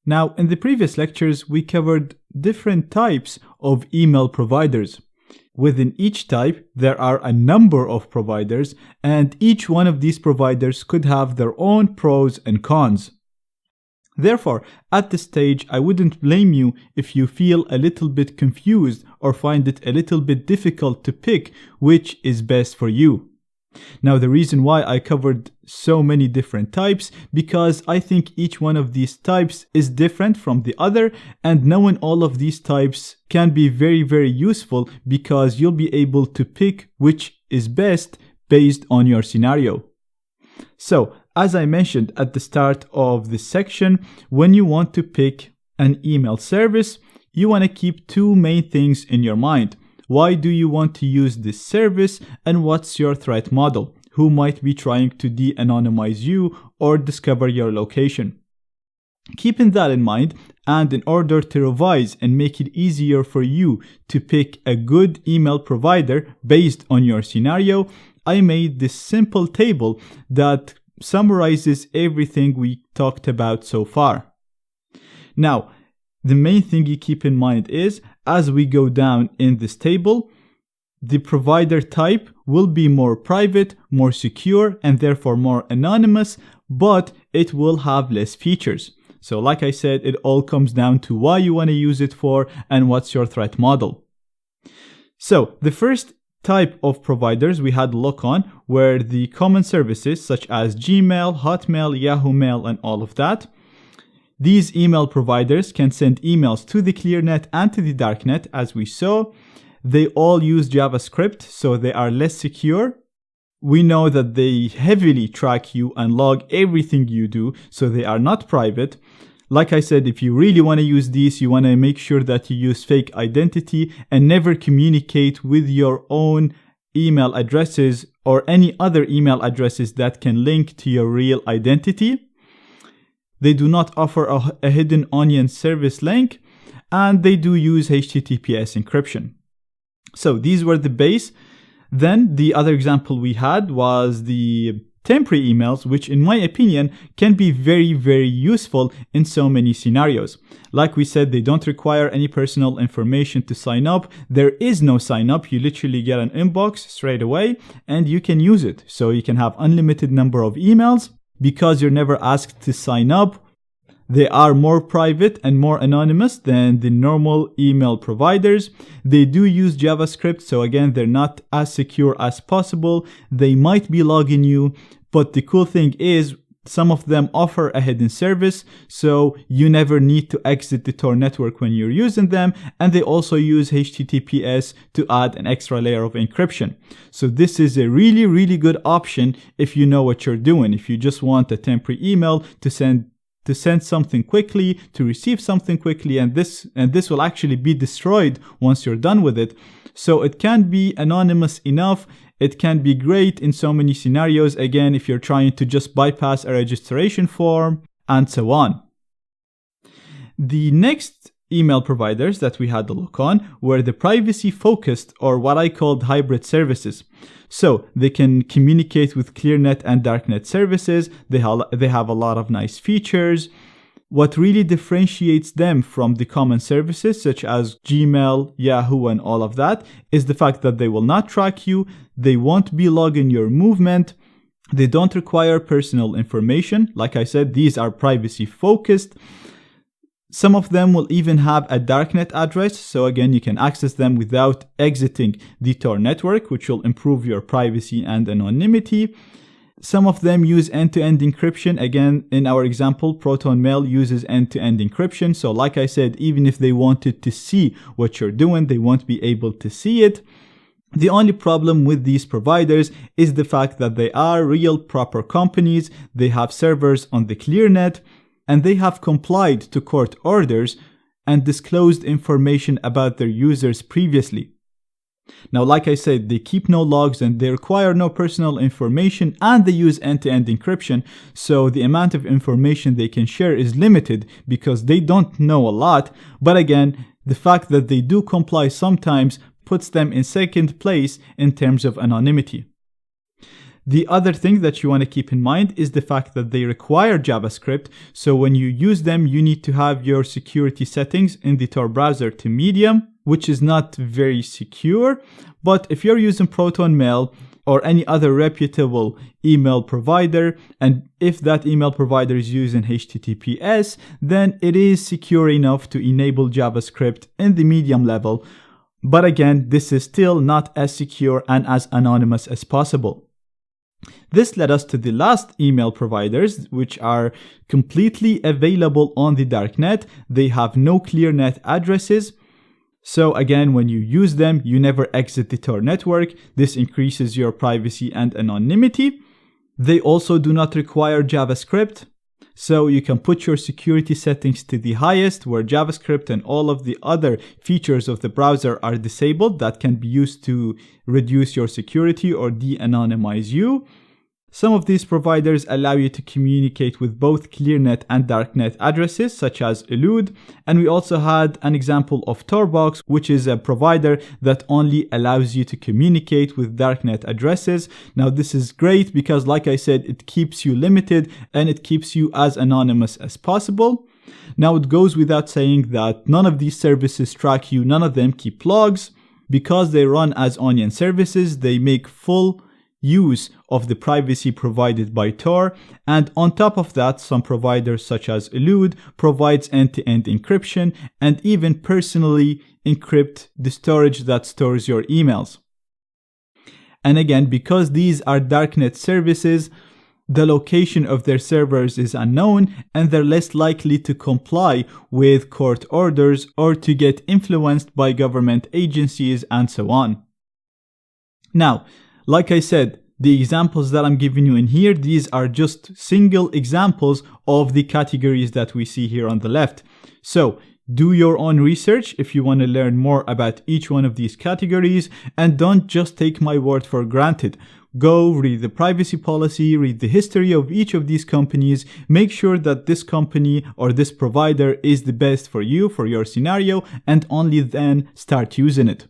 Now, in the previous lectures, we covered different types of email providers. Within each type, there are a number of providers, and each one of these providers could have their own pros and cons. Therefore, at this stage, I wouldn't blame you if you feel a little bit confused or find it a little bit difficult to pick which is best for you. Now, the reason why I covered so many different types, because I think each one of these types is different from the other, and knowing all of these types can be very, very useful because you'll be able to pick which is best based on your scenario. So, as I mentioned at the start of this section, when you want to pick an email service, you want to keep two main things in your mind. Why do you want to use this service, and what's your threat model? Who might be trying to de-anonymize you or discover your location? Keeping that in mind, and in order to revise and make it easier for you to pick a good email provider based on your scenario, I made this simple table that summarizes everything we talked about so far. Now, the main thing you keep in mind is, as we go down in this table, the provider type will be more private, more secure, and therefore more anonymous, but it will have less features. So like I said, it all comes down to why you want to use it for and what's your threat model. So the first type of providers we had a look on were the common services such as Gmail, Hotmail, Yahoo Mail, and all of that. These email providers can send emails to the ClearNet and to the Darknet, as we saw. They all use JavaScript, so they are less secure. We know that they heavily track you and log everything you do, so they are not private. Like I said, if you really want to use these, you want to make sure that you use fake identity and never communicate with your own email addresses or any other email addresses that can link to your real identity. They do not offer a hidden onion service link, and they do use HTTPS encryption. So these were the base. Then the other example we had was the temporary emails, which in my opinion can be very, very useful in so many scenarios. Like we said, they don't require any personal information to sign up. There is no sign up. You literally get an inbox straight away and you can use it. So you can have unlimited number of emails. Because you're never asked to sign up, they are more private and more anonymous than the normal email providers. They do use JavaScript, so again, they're not as secure as possible. They might be logging you, but the cool thing is some of them offer a hidden service, so you never need to exit the Tor network when you're using them, and they also use HTTPS to add an extra layer of encryption. So this is a really, really good option if you know what you're doing. If you just want a temporary email to send something quickly, to receive something quickly, and this will actually be destroyed once you're done with it. So it can be anonymous enough. It can be great in so many scenarios, again, if you're trying to just bypass a registration form and so on. The next email providers that we had a look on were the privacy-focused, or what I called hybrid services. So they can communicate with ClearNet and Darknet services. They have a lot of nice features. What really differentiates them from the common services such as Gmail, Yahoo, and all of that is the fact that they will not track you, they won't be logging your movement, they don't require personal information. Like I said, these are privacy focused. Some of them will even have a Darknet address, so again, you can access them without exiting the Tor network, which will improve your privacy and anonymity. Some of them use end-to-end encryption. Again, in our example, ProtonMail uses end-to-end encryption. So like I said, even if they wanted to see what you're doing, they won't be able to see it. The only problem with these providers is the fact that they are real proper companies. They have servers on the ClearNet, and they have complied to court orders and disclosed information about their users previously. Now, like I said, they keep no logs and they require no personal information, and they use end-to-end encryption, so the amount of information they can share is limited because they don't know a lot. But again, the fact that they do comply sometimes puts them in second place in terms of anonymity. The other thing that you want to keep in mind is the fact that they require JavaScript. So when you use them, you need to have your security settings in the Tor browser to medium, which is not very secure. But if you're using ProtonMail or any other reputable email provider, and if that email provider is using HTTPS, then it is secure enough to enable JavaScript in the medium level. But again, this is still not as secure and as anonymous as possible. This led us to the last email providers, which are completely available on the darknet. They have no clear net addresses. So again, when you use them, you never exit the Tor network. This increases your privacy and anonymity. They also do not require JavaScript. So you can put your security settings to the highest, where JavaScript and all of the other features of the browser are disabled. That can be used to reduce your security or de-anonymize you. Some of these providers allow you to communicate with both ClearNet and Darknet addresses, such as Elude. And we also had an example of Torbox, which is a provider that only allows you to communicate with Darknet addresses. Now, this is great because, like I said, it keeps you limited and it keeps you as anonymous as possible. Now, it goes without saying that none of these services track you, none of them keep logs. Because they run as Onion services, they make full use of the privacy provided by Tor, and on top of that, some providers such as Elude provides end-to-end encryption and even personally encrypt the storage that stores your emails. And again, because these are darknet services, the location of their servers is unknown and they're less likely to comply with court orders or to get influenced by government agencies and so on. Now, like I said, the examples that I'm giving you in here, these are just single examples of the categories that we see here on the left. So do your own research if you want to learn more about each one of these categories, and don't just take my word for granted. Go read the privacy policy, read the history of each of these companies, make sure that this company or this provider is the best for you, for your scenario, and only then start using it.